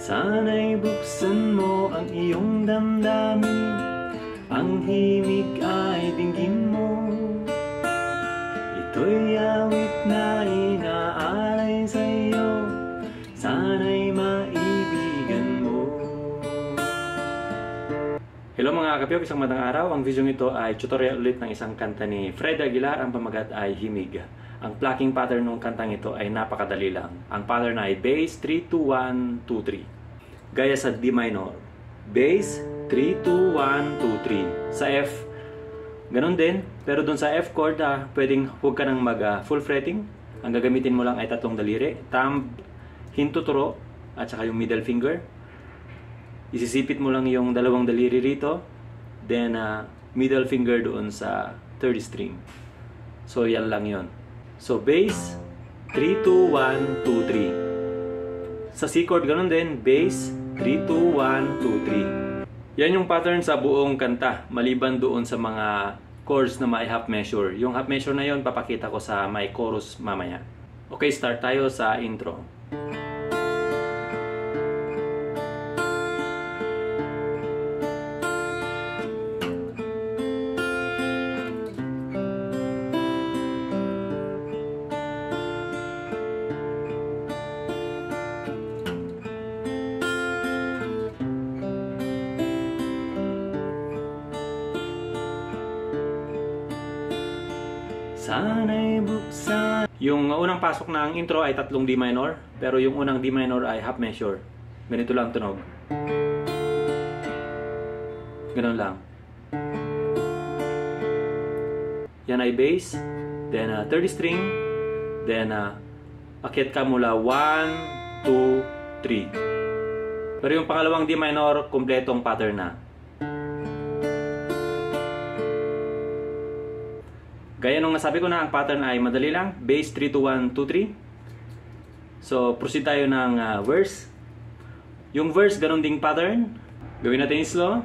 Sana'y buksan mo ang iyong damdamin, ang himig ay dinggin mo. Ito'y awit na inaalay sa'yo, sana'y maibigan mo. Hello mga kapiyok, isang magandang araw. Ang video nito ay tutorial ulit ng isang kanta ni Fred Aguilar. Ang pamagat ay Himig. Ang plucking pattern ng kantang ito ay napakadali lang. Ang pattern ay bass 3-2-1-2-3. Gaya sa D minor. Bass 3-2-1-2-3. Sa F, ganun din. Pero dun sa F chord, pwedeng huwag ka nang mag full fretting. Ang gagamitin mo lang ay tatlong daliri. Thumb, hinto, turo, at saka yung middle finger. Isisipit mo lang yung dalawang daliri rito. Then, middle finger doon sa third string. So, yan lang yon. So, bass 3-2-1-2-3. Sa C chord, ganun din. Bass 3-2-1-2-3. Yan yung pattern sa buong kanta. Maliban doon sa mga chords na may half measure. Yung half measure na yon papakita ko sa may chorus mamaya. Okay, start tayo sa intro. Sana'y buksan. Yung unang pasok ng intro ay tatlong D minor, pero yung unang D minor ay half measure. Ganito lang tunog. Ganon lang. Yan ay bass, then third string, then akyat ka mula 1, 2, 3. Pero yung pangalawang D minor, kompletong pattern na. Gaya nung nasabi ko na, ang pattern ay madali lang. Bass 3-2-1-2-3. So, proceed tayo ng verse. Yung verse, ganun ding pattern. Gawin natin yung slow.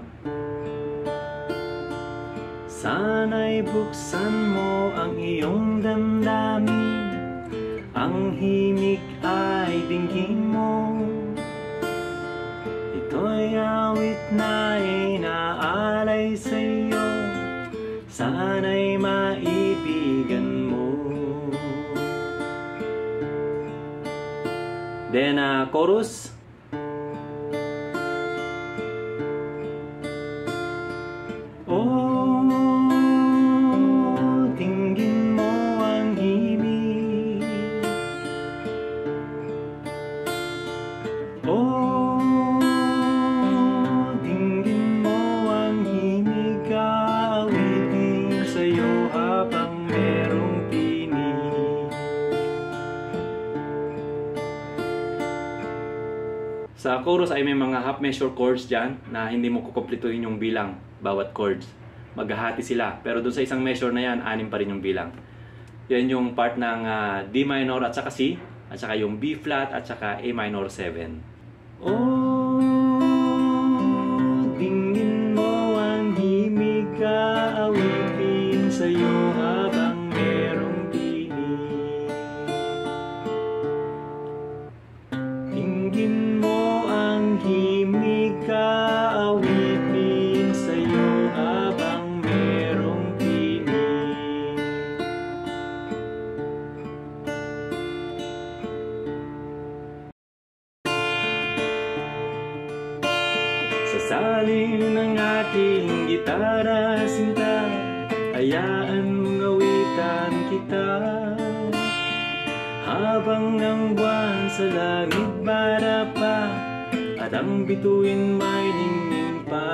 Sana'y buksan mo ang iyong damdamin, ang himig ay dinggin mo. Ito'y awit na inaalay sa'yo, sana'y maibigan mo. Then, chorus. Oh, dinggin mo ang himig. Oh, dinggin mo ang himig, awitin sa'yo habang merong tinig. Sa chorus ay may mga half measure chords dyan na hindi mo kukumplituhin yung bilang bawat chords. Maghahati sila. Pero dun sa isang measure na yan, 6 pa rin yung bilang. Yan yung part ng D minor at saka C, at saka yung B flat at saka A minor 7. Oh, dinggin mo ang himig, aawitin sa'yo habang merong tinig. Dinggin mo ang himig, aawitin sa'yo habang merong tinig. Sa saling ng aking gitara, sinta, hayaan mong awitan kita. Habang ang buwan sa langit bara pa, at ang bituin may ningning pa.